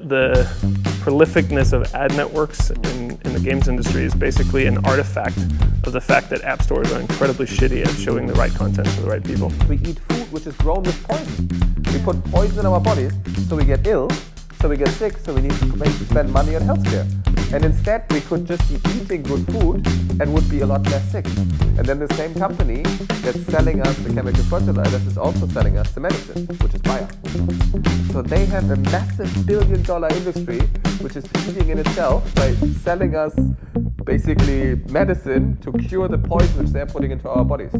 the prolificness of ad networks in the games industry is basically an artifact of the fact that app stores are incredibly shitty at showing the right content to the right people. We eat food which is grown with poison. We put poison in our bodies, so we get ill, so we get sick, so we need to spend money on healthcare. And instead, we could just be eating good food and would be a lot less sick. And then the same company that's selling us the chemical fertilizers is also selling us the medicine, which is Bayer. So they have a massive billion-dollar industry, which is feeding in itself by selling us basically medicine to cure the poison which they're putting into our bodies.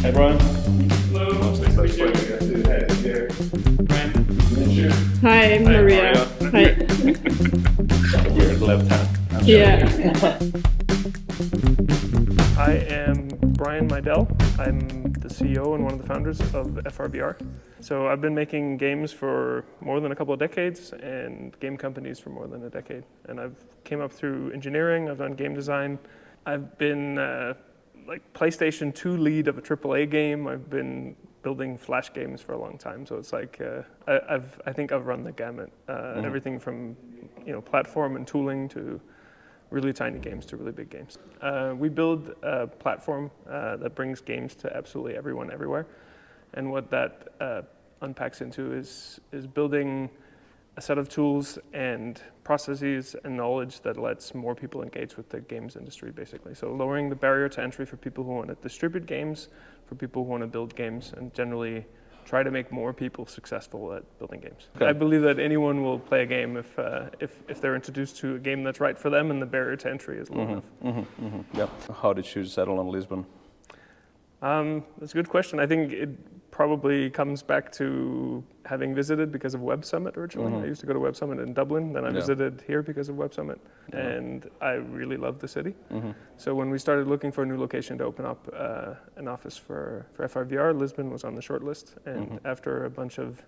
Hey Brian. Hello. Nice to meet you. Hey, here. Brian. Hi, I'm Maria. Hi. Weird left hand. Yeah. I am Brian Meidell. I'm the CEO and one of the founders of FRVR. So I've been making games for more than a couple of decades and game companies for more than a decade. And I've came up through engineering, I've done game design. I've been like PlayStation 2 lead of a AAA game. I've been building Flash games for a long time. So it's like, I think I've run the gamut. Everything from platform and tooling to really tiny games to really big games. We build a platform that brings games to absolutely everyone, everywhere. And what that unpacks into is building a set of tools and processes and knowledge that lets more people engage with the games industry, basically. So lowering the barrier to entry for people who want to distribute games, for people who want to build games, and generally try to make more people successful at building games. Okay. I believe that anyone will play a game if they're introduced to a game that's right for them and the barrier to entry is low enough. Yeah. How did you settle on Lisbon? That's a good question. I think it probably comes back to having visited because of Web Summit originally. I used to go to Web Summit in Dublin, then I visited here because of Web Summit, and I really loved the city. So when we started looking for a new location to open up an office for FRVR, Lisbon was on the short list, and after a bunch of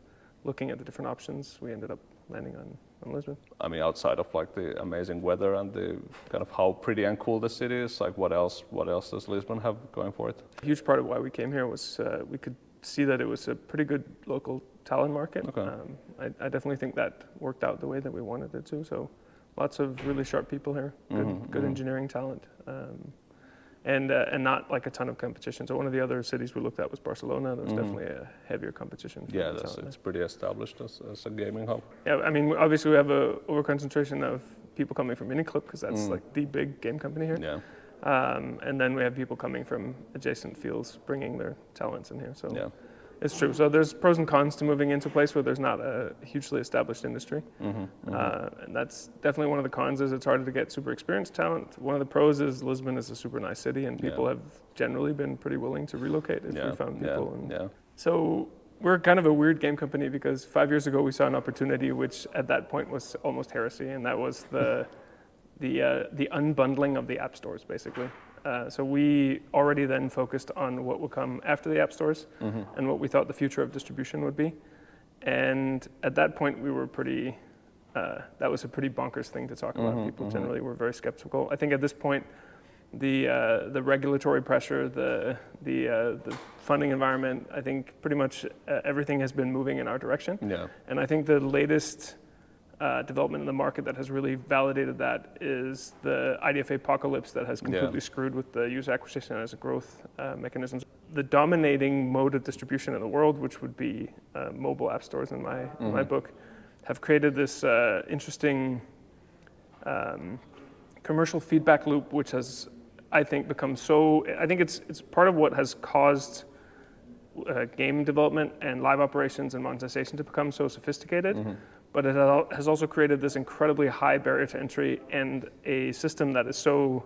looking at the different options, we ended up landing on Lisbon. I mean, outside of like the amazing weather and the kind of how pretty and cool the city is, like what else does Lisbon have going for it? A huge part of why we came here was we could see that it was a pretty good local talent market. Okay. I definitely think that worked out the way that we wanted it to. So lots of really sharp people here, good engineering talent, and not like a ton of competition. So one of the other cities we looked at was Barcelona. There's definitely a heavier competition. Yeah, it's pretty established as a gaming hub. Yeah, I mean, obviously we have a overconcentration of people coming from Miniclip because that's like the big game company here. Yeah. And then we have people coming from adjacent fields bringing their talents in here. So it's true. So there's pros and cons to moving into a place where there's not a hugely established industry. And that's definitely one of the cons is it's harder to get super experienced talent. One of the pros is Lisbon is a super nice city and people have generally been pretty willing to relocate if we found people. So we're kind of a weird game company because 5 years ago we saw an opportunity which at that point was almost heresy, and that was the unbundling of the app stores, basically. So we already then focused on what would come after the app stores and what we thought the future of distribution would be. And at that point, we were pretty, that was a pretty bonkers thing to talk about. People generally were very skeptical. I think at this point, the regulatory pressure, the funding environment, I think pretty much everything has been moving in our direction. Yeah. And I think the latest development in the market that has really validated that is the IDFA apocalypse that has completely screwed with the user acquisition as a growth mechanisms. The dominating mode of distribution in the world, which would be mobile app stores in my book, have created this interesting commercial feedback loop, which has, I think, become so. I think it's part of what has caused game development and live operations and monetization to become so sophisticated. But it has also created this incredibly high barrier to entry and a system that is so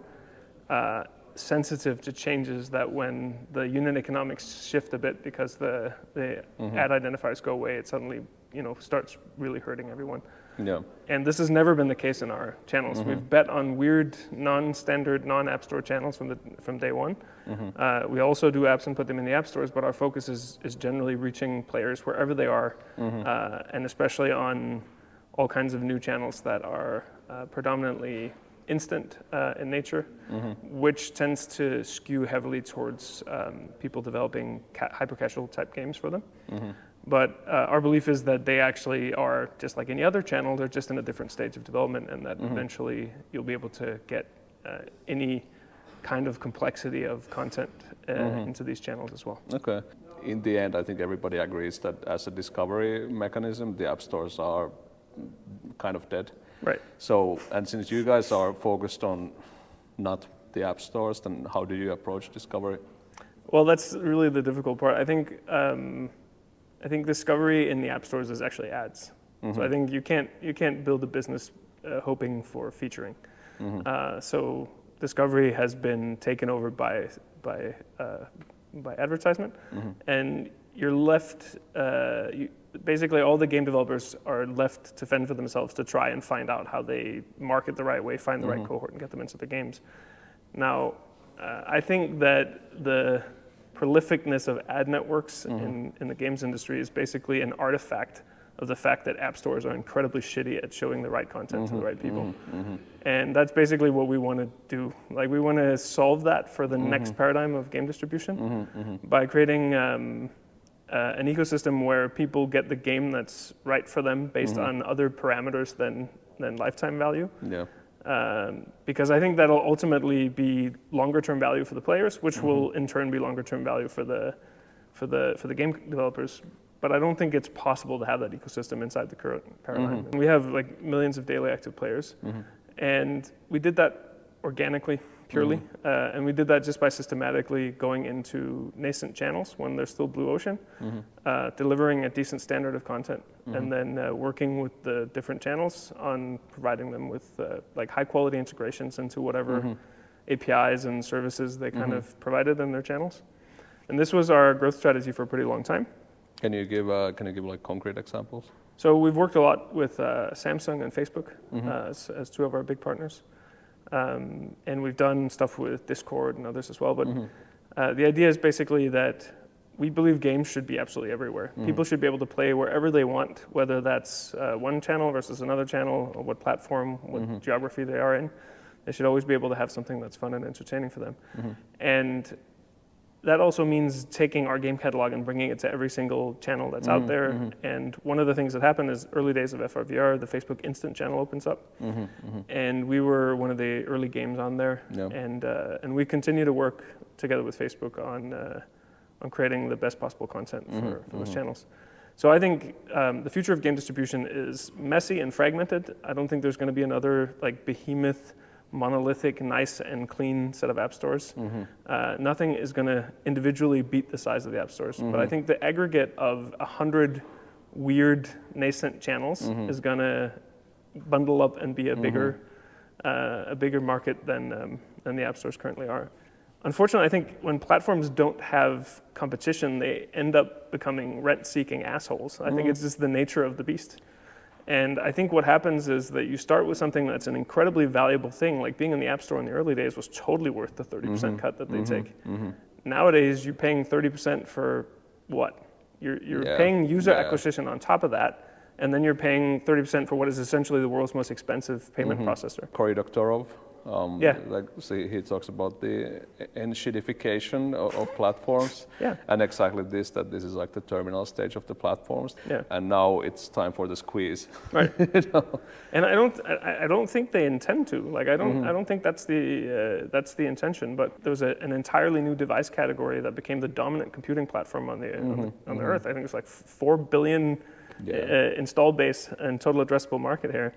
sensitive to changes that when the unit economics shift a bit because the ad identifiers go away, it suddenly starts really hurting everyone. Yeah. And this has never been the case in our channels. We've bet on weird, non-standard, non-app store channels from day one. We also do apps and put them in the app stores, but our focus is generally reaching players wherever they are, and especially on all kinds of new channels that are predominantly instant in nature, which tends to skew heavily towards people developing hyper-casual type games for them. But our belief is that they actually are just like any other channel, they're just in a different stage of development, and that eventually you'll be able to get any kind of complexity of content into these channels as well. Okay. In the end, I think everybody agrees that as a discovery mechanism, the app stores are kind of dead. Right. So, and since you guys are focused on not the app stores, then how do you approach discovery? Well, that's really the difficult part. I think discovery in the app stores is actually ads. So I think you can't build a business hoping for featuring. So discovery has been taken over by advertisement, and you're left. Basically, all the game developers are left to fend for themselves to try and find out how they market the right way, find the right cohort, and get them into the games. Now, I think that the prolificness of ad networks in the games industry is basically an artifact of the fact that app stores are incredibly shitty at showing the right content to the right people. And that's basically what we want to do. Like, we want to solve that for the next paradigm of game distribution by creating an ecosystem where people get the game that's right for them based on other parameters than lifetime value. Yeah. Because I think that'll ultimately be longer term value for the players, which will in turn be longer term value for the game developers. But I don't think it's possible to have that ecosystem inside the current paradigm. And we have like millions of daily active players, and we did that organically, purely, and we did that just by systematically going into nascent channels when they're still blue ocean, delivering a decent standard of content, and then working with the different channels on providing them with like high quality integrations into whatever APIs and services they kind of provided in their channels. And this was our growth strategy for a pretty long time. Can you give like concrete examples? So we've worked a lot with Samsung and Facebook as two of our big partners. And we've done stuff with Discord and others as well. But the idea is basically that we believe games should be absolutely everywhere. People should be able to play wherever they want, whether that's one channel versus another channel, or what platform, what geography they are in. They should always be able to have something that's fun and entertaining for them. And that also means taking our game catalog and bringing it to every single channel that's out there. And one of the things that happened is early days of FRVR, the Facebook Instant channel opens up. And we were one of the early games on there. And we continue to work together with Facebook on creating the best possible content for those channels. So I think the future of game distribution is messy and fragmented. I don't think there's going to be another like behemoth, monolithic, nice and clean set of app stores. Nothing is going to individually beat the size of the app stores, but I think the aggregate of 100 weird nascent channels is going to bundle up and be a bigger market than the app stores currently are. Unfortunately, I think when platforms don't have competition, they end up becoming rent-seeking assholes. I think it's just the nature of the beast. And I think what happens is that you start with something that's an incredibly valuable thing, like being in the App Store in the early days was totally worth the 30% cut that they take. Nowadays, you're paying 30% for what? You're paying user acquisition on top of that, and then you're paying 30% for what is essentially the world's most expensive payment processor. Cory Doctorow, Yeah. he talks about the enshittification of platforms, and exactly this, that this is like the terminal stage of the platforms, and now it's time for the squeeze. Right. And I don't think they intend to. Like I don't think that's the intention. But there was an entirely new device category that became the dominant computing platform on the earth. I think it's like 4 billion installed base and total addressable market here.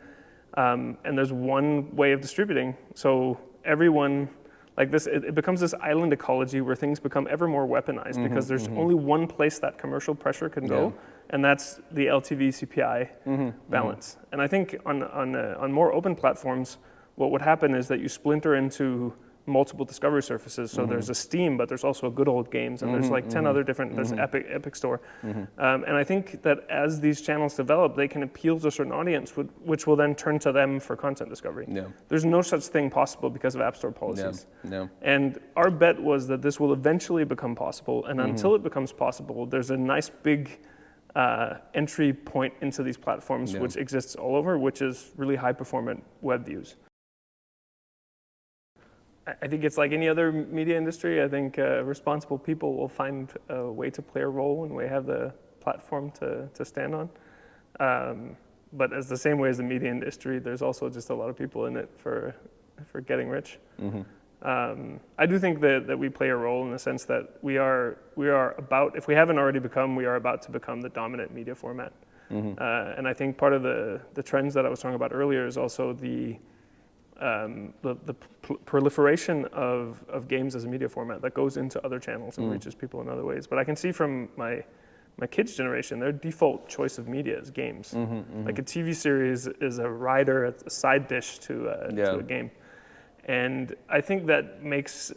And there's one way of distributing. So everyone, like this, it becomes this island ecology where things become ever more weaponized because there's only one place that commercial pressure can go, and that's the LTV CPI balance. And I think on more open platforms, what would happen is that you splinter into multiple discovery surfaces. So there's a Steam, but there's also a Good Old Games, and there's like 10 other different, there's Epic Store. And I think that as these channels develop, they can appeal to a certain audience, which will then turn to them for content discovery. There's no such thing possible because of App Store policies. And our bet was that this will eventually become possible, and until it becomes possible, there's a nice big entry point into these platforms, which exists all over, which is really high-performant web views. I think it's like any other media industry. I think responsible people will find a way to play a role when we have the platform to stand on. But as the same way as the media industry, there's also just a lot of people in it for getting rich. I do think that we play a role in the sense that we are about, if we haven't already become, we are about to become the dominant media format. And I think part of the trends that I was talking about earlier is also the proliferation of games as a media format that goes into other channels and reaches people in other ways. But I can see from my kids' generation, their default choice of media is games. Like a TV series is a rider, a side dish to a game. And I think that makes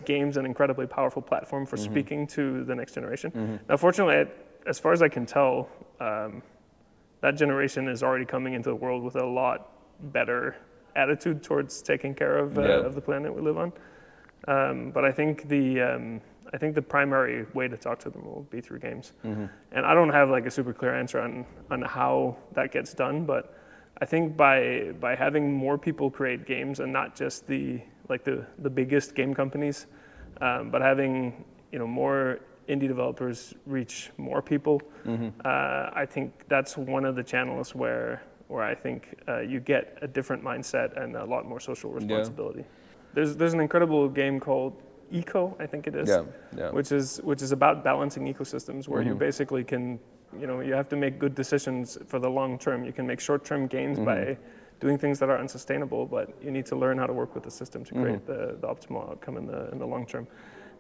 games an incredibly powerful platform for speaking to the next generation. Now, fortunately, as far as I can tell, that generation is already coming into the world with a lot better attitude towards taking care of the planet we live on. But I think the primary way to talk to them will be through games. And I don't have like a super clear answer on how that gets done, but I think by having more people create games and not just the biggest game companies, but having more indie developers reach more people, I think that's one of the channels where I think you get a different mindset and a lot more social responsibility. There's an incredible game called Eco, I think it is, which is about balancing ecosystems, where you basically can, you have to make good decisions for the long term. You can make short-term gains by doing things that are unsustainable, but you need to learn how to work with the system to create the optimal outcome in the long term.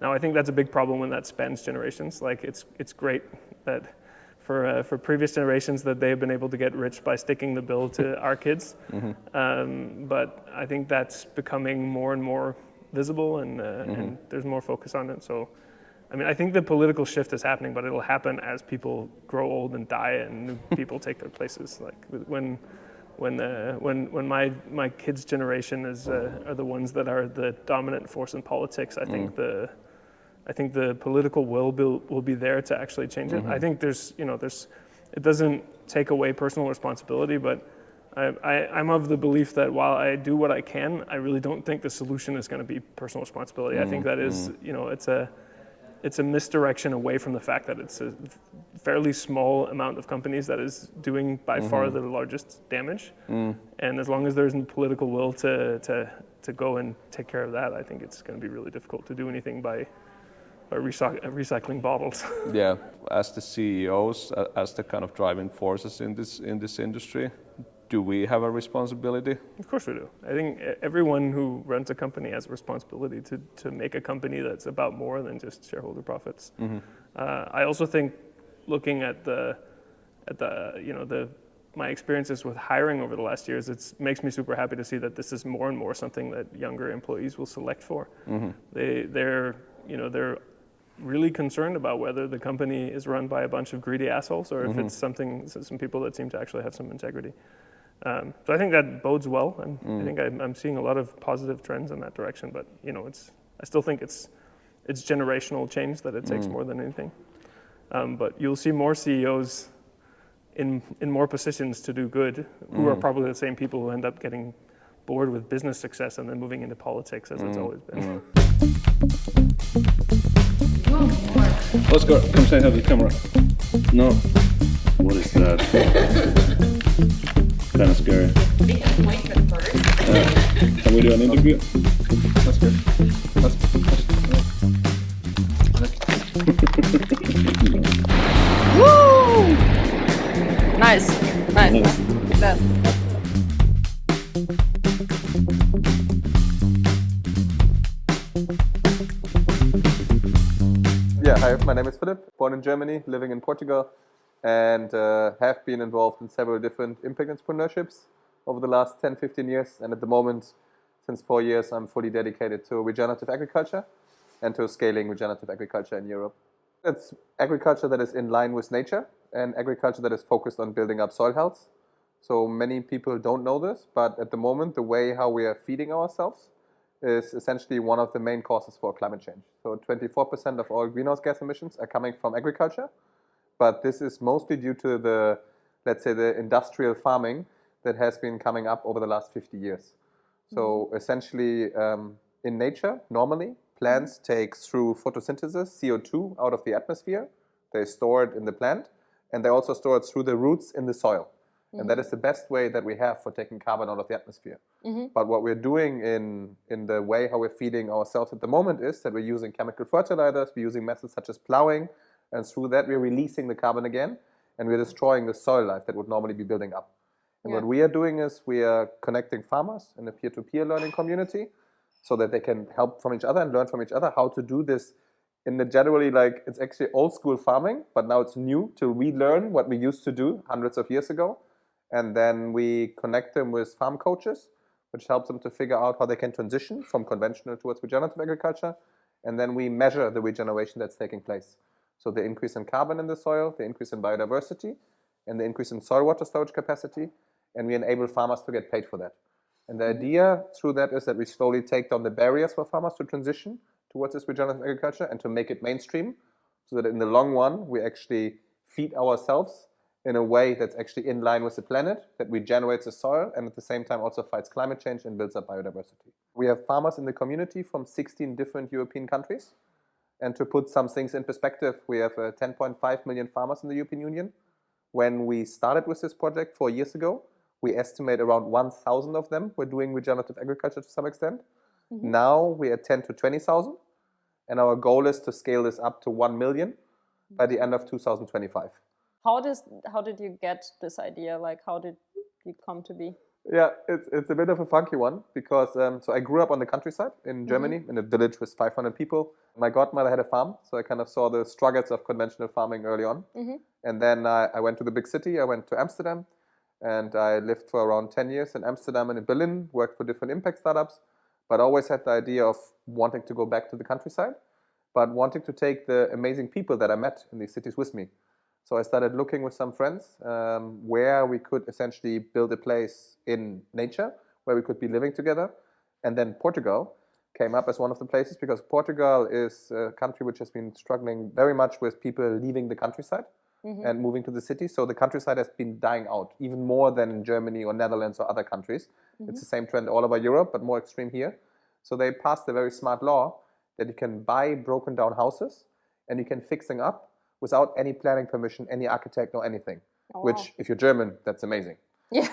Now, I think that's a big problem when that spans generations. Like it's great that for previous generations that they've been able to get rich by sticking the bill to our kids, but I think that's becoming more and more visible, and there's more focus on it. So, I mean, I think the political shift is happening, but it'll happen as people grow old and die and new people take their places. Like when my kids' generation are the ones that are the dominant force in politics, I think the political will be there to actually change it. I think it doesn't take away personal responsibility, but I'm of the belief that while I do what I can, I really don't think the solution is going to be personal responsibility. I think that is, it's a misdirection away from the fact that it's a fairly small amount of companies that is doing by far the largest damage. And as long as there's a political will to go and take care of that, I think it's going to be really difficult to do anything by recycling bottles. Yeah, as the CEOs, as the kind of driving forces in this industry, do we have a responsibility? Of course we do. I think everyone who runs a company has a responsibility to make a company that's about more than just shareholder profits. I also think, looking at my experiences with hiring over the last years, it makes me super happy to see that this is more and more something that younger employees will select for. They're really concerned about whether the company is run by a bunch of greedy assholes or if it's some people that seem to actually have some integrity. So I think that bodes well, and I think I'm seeing a lot of positive trends in that direction. But I still think it's generational change that it takes more than anything. But you'll see more CEOs in more positions to do good, who are probably the same people who end up getting bored with business success and then moving into politics, as it's always been. Oscar, come say hi to the camera. No. What is that? Kind of scary. Can we do an interview? That's good. Woo! Nice. That. Yeah, hi, my name is Philippe, born in Germany, living in Portugal, and have been involved in several different impact entrepreneurships over the last 10-15 years, and at the moment Since 4 years, I'm fully dedicated to regenerative agriculture and to scaling regenerative agriculture in Europe. It's agriculture that is in line with nature and agriculture that is focused on building up soil health. So many people don't know this, but at the moment, the way how we are feeding ourselves is essentially one of the main causes for climate change. So 24% of all greenhouse gas emissions are coming from agriculture, but this is mostly due to the, let's say, the industrial farming that has been coming up over the last 50 years. So essentially, in nature, normally, plants take through photosynthesis CO2 out of the atmosphere. They store it in the plant, and they also store it through the roots in the soil. And that is the best way that we have for taking carbon out of the atmosphere. But what we're doing in the way how we're feeding ourselves at the moment is that we're using chemical fertilizers, we're using methods such as plowing, and through that we're releasing the carbon again, and we're destroying the soil life that would normally be building up. And what we are doing is we are connecting farmers in a peer-to-peer learning community so that they can help from each other and learn from each other how to do this in the generally, like, it's actually old school farming, but now it's new to relearn what we used to do hundreds of years ago. And then we connect them with farm coaches, which helps them to figure out how they can transition from conventional towards regenerative agriculture. And then we measure the regeneration that's taking place. So the increase in carbon in the soil, the increase in biodiversity, and the increase in soil water storage capacity. And we enable farmers to get paid for that. And the idea through that is that we slowly take down the barriers for farmers to transition towards this regenerative agriculture and to make it mainstream, so that in the long run, we actually feed ourselves in a way that's actually in line with the planet, that regenerates the soil, and at the same time also fights climate change and builds up biodiversity. We have farmers in the community from 16 different European countries. And to put some things in perspective, we have 10.5 million farmers in the European Union. When we started with this project 4 years ago, we estimate around 1,000 of them were doing regenerative agriculture to some extent. Now we're at 10 to 20,000. And our goal is to scale this up to 1 million by the end of 2025. How did you get this idea? Like, how did it come to be? Yeah, it's a bit of a funky one because so I grew up on the countryside in Germany in a village with 500 people. My godmother had a farm, so I kind of saw the struggles of conventional farming early on. And then I went to the big city. I went to Amsterdam, and I lived for around 10 years in Amsterdam and in Berlin, worked for different impact startups, but always had the idea of wanting to go back to the countryside, but wanting to take the amazing people that I met in these cities with me. So I started looking with some friends where we could essentially build a place in nature where we could be living together. And then Portugal came up as one of the places because Portugal is a country which has been struggling very much with people leaving the countryside and moving to the city. So the countryside has been dying out even more than in Germany or Netherlands or other countries. It's the same trend all over Europe, but more extreme here. So they passed a very smart law that you can buy broken down houses and you can fix them up without any planning permission, any architect or anything, which if you're German, that's amazing. Yeah.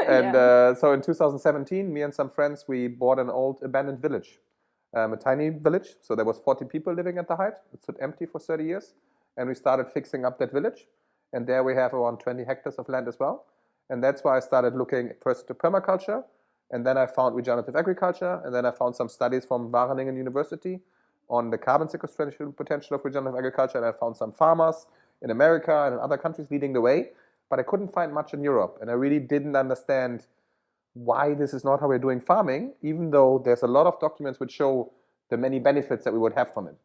And so in 2017, me and some friends, we bought an old abandoned village, a tiny village. So there was 40 people living at the height. It stood empty for 30 years. And we started fixing up that village. And there we have around 20 hectares of land as well. And that's why I started looking first to permaculture. And then I found regenerative agriculture. And then I found some studies from Wageningen University on the carbon sequestration potential of regenerative agriculture, and I found some farmers in America and in other countries leading the way, but I couldn't find much in Europe, and I really didn't understand why this is not how we're doing farming, even though there's a lot of documents which show the many benefits that we would have from it.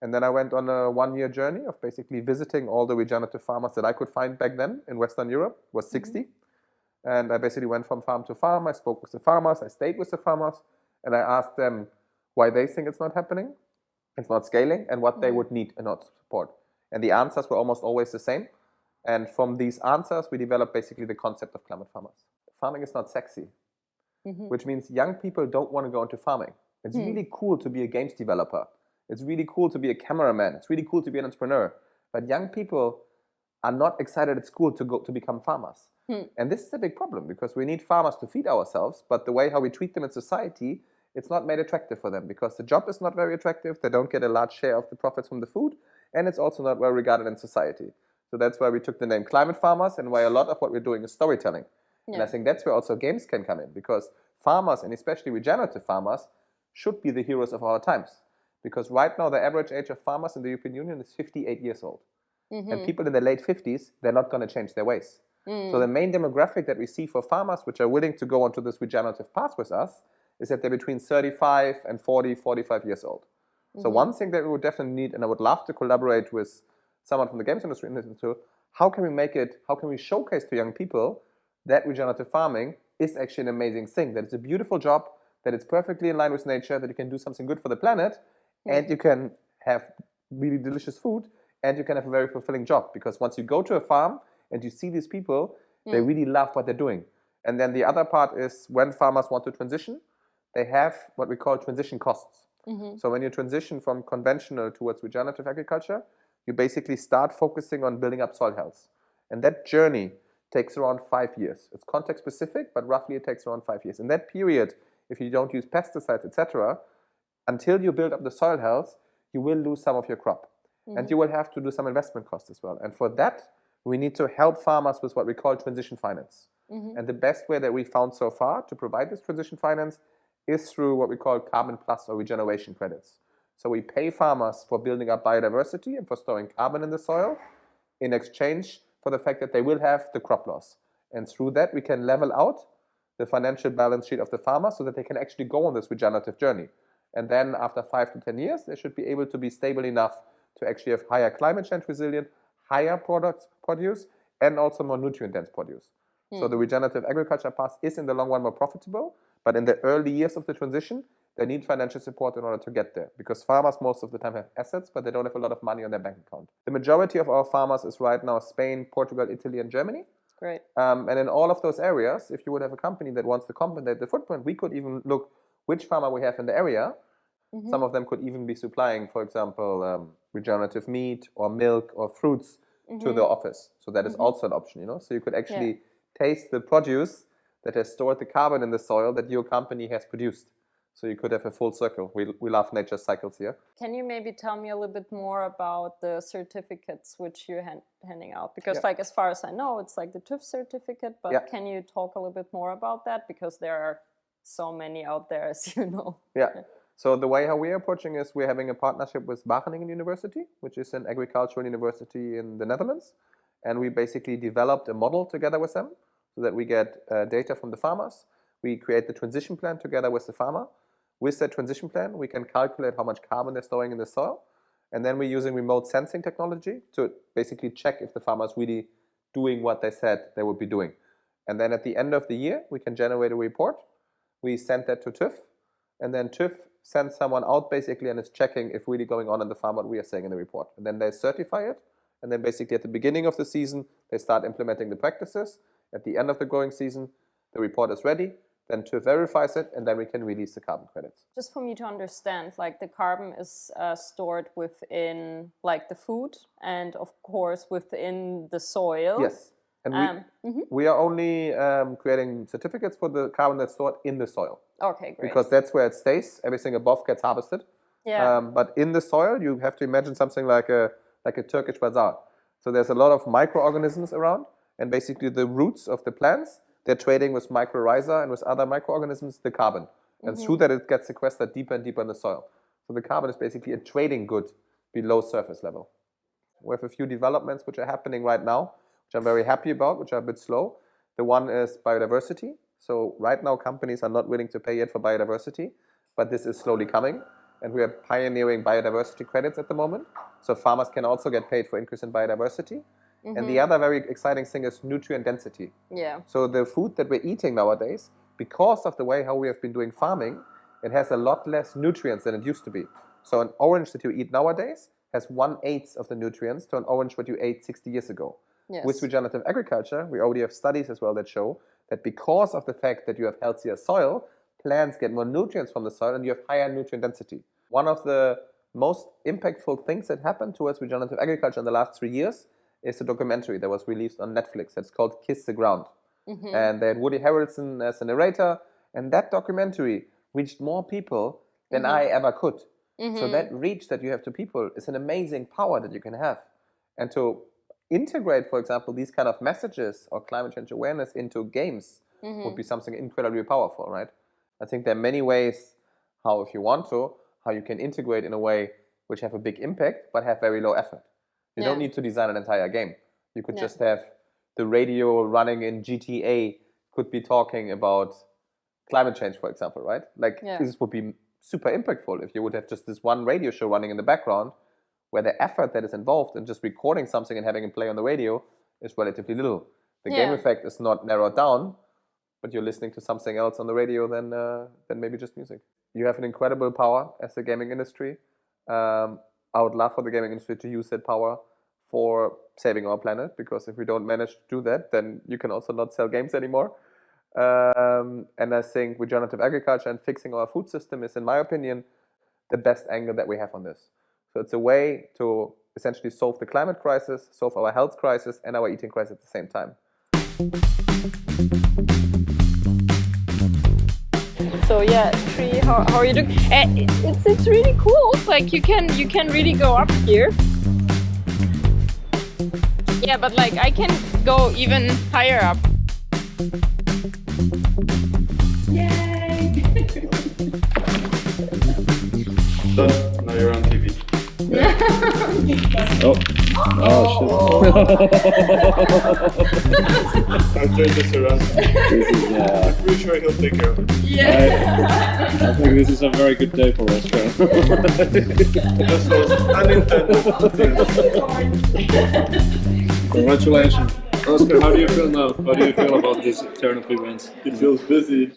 And then I went on a 1-year journey of basically visiting all the regenerative farmers that I could find back then in Western Europe, was 60, and I basically went from farm to farm. I spoke with the farmers, I stayed with the farmers, and I asked them why they think it's not happening, it's not scaling, and what they would need in order to support. And the answers were almost always the same. And from these answers, we developed basically the concept of climate farmers. Farming is not sexy, which means young people don't want to go into farming. It's really cool to be a games developer. It's really cool to be a cameraman. It's really cool to be an entrepreneur. But young people are not excited at school to become farmers. And this is a big problem because we need farmers to feed ourselves, but the way how we treat them in society, it's not made attractive for them because the job is not very attractive. They don't get a large share of the profits from the food, and it's also not well regarded in society. So that's why we took the name climate farmers and why a lot of what we're doing is storytelling. And I think that's where also games can come in because farmers, and especially regenerative farmers, should be the heroes of our times. Because right now the average age of farmers in the European Union is 58 years old. And people in their late 50s, they're not going to change their ways. So the main demographic that we see for farmers which are willing to go onto this regenerative path with us is that they're between 35 and 40, 45 years old. So one thing that we would definitely need, and I would love to collaborate with someone from the games industry into, how can we showcase to young people that regenerative farming is actually an amazing thing, that it's a beautiful job, that it's perfectly in line with nature, that you can do something good for the planet, and you can have really delicious food, and you can have a very fulfilling job. Because once you go to a farm and you see these people, they really love what they're doing. And then the other part is when farmers want to transition, they have what we call transition costs. So when you transition from conventional towards regenerative agriculture, you basically start focusing on building up soil health. And that journey takes around 5 years. It's context specific, but roughly it takes around 5 years. In that period, if you don't use pesticides, etc., until you build up the soil health, you will lose some of your crop. And you will have to do some investment costs as well. And for that, we need to help farmers with what we call transition finance. And the best way that we found so far to provide this transition finance is through what we call carbon plus or regeneration credits. So we pay farmers for building up biodiversity and for storing carbon in the soil in exchange for the fact that they will have the crop loss. And through that, we can level out the financial balance sheet of the farmer so that they can actually go on this regenerative journey. And then after 5 to 10 years, they should be able to be stable enough to actually have higher climate change resilient, higher produce, and also more nutrient-dense produce. So the regenerative agriculture path is in the long run more profitable, but in the early years of the transition, they need financial support in order to get there. Because farmers most of the time have assets, but they don't have a lot of money on their bank account. The majority of our farmers is right now Spain, Portugal, Italy, and Germany. Great. And in all of those areas, if you would have a company that wants to compensate the footprint, we could even look which farmer we have in the area. Some of them could even be supplying, for example, regenerative meat or milk or fruits to the office. So that is also an option, you know. So you could actually taste the produce that has stored the carbon in the soil that your company has produced. So you could have a full circle. We love nature's cycles here. Can you maybe tell me a little bit more about the certificates which you're handing out? Because like as far as I know, it's like the TÜV certificate, but can you talk a little bit more about that? Because there are so many out there, as you know. So the way how we're approaching is we're having a partnership with Wageningen University, which is an agricultural university in the Netherlands. And we basically developed a model together with them so that we get data from the farmers. We create the transition plan together with the farmer. With that transition plan, we can calculate how much carbon they're storing in the soil. And then we're using remote sensing technology to basically check if the farmer is really doing what they said they would be doing. And then at the end of the year, we can generate a report. We send that to TÜV. And then TÜV sends someone out basically and is checking if really going on in the farm what we are saying in the report. And then they certify it. And then basically at the beginning of the season, they start implementing the practices. At the end of the growing season, the report is ready. Then TÜV verifies it, and then we can release the carbon credits. Just for me to understand, like the carbon is stored within like the food and of course within the soil. Yes. And we are only creating certificates for the carbon that's stored in the soil. Okay, great. Because that's where it stays. Everything above gets harvested. But in the soil, you have to imagine something like a Turkish bazaar. So there's a lot of microorganisms around, and basically the roots of the plants, they're trading with mycorrhiza and with other microorganisms the carbon. And through that, it gets sequestered deeper and deeper in the soil. So the carbon is basically a trading good below surface level. We have a few developments which are happening right now, which I'm very happy about, which are a bit slow. The one is biodiversity. So right now, companies are not willing to pay yet for biodiversity, but this is slowly coming. And we are pioneering biodiversity credits at the moment. So farmers can also get paid for increase in biodiversity. And the other very exciting thing is nutrient density. So the food that we're eating nowadays, because of the way how we have been doing farming, it has a lot less nutrients than it used to be. So an orange that you eat nowadays has 1/8 of the nutrients to an orange what you ate 60 years ago. With regenerative agriculture, we already have studies as well that show that because of the fact that you have healthier soil, plants get more nutrients from the soil and you have higher nutrient density. One of the most impactful things that happened towards regenerative agriculture in the last 3 years is a documentary that was released on Netflix. It's called Kiss the Ground. And they had Woody Harrelson as a narrator. And that documentary reached more people than I ever could. So that reach that you have to people is an amazing power that you can have. And to integrate, for example, these kind of messages or climate change awareness into games would be something incredibly powerful, right? I think there are many ways how, if you want to, how you can integrate in a way which have a big impact but have very low effort. You don't need to design an entire game. You could just have the radio running in GTA could be talking about climate change, for example, right? Like this would be super impactful if you would have just this one radio show running in the background where the effort that is involved in just recording something and having it play on the radio is relatively little. The game effect is not narrowed down, but you're listening to something else on the radio than maybe just music. You have an incredible power as the gaming industry. I would love for the gaming industry to use that power for saving our planet, because if we don't manage to do that, then you can also not sell games anymore. And I think regenerative agriculture and fixing our food system is, in my opinion, the best angle that we have on this. So it's a way to essentially solve the climate crisis, solve our health crisis, and our eating crisis at the same time. So yeah, Tree, how are you doing? It's really cool. Like you can really go up here. Yeah, but like I can go even higher up. Yay! Done. Now you're on TV. Oh shit. I'll turn this around. This is, I'm pretty sure he'll take care of it. Yeah. I think this is a very good day for us. This was unintended. Congratulations. Oscar, how do you feel now? How do you feel about these turn of events? It feels busy.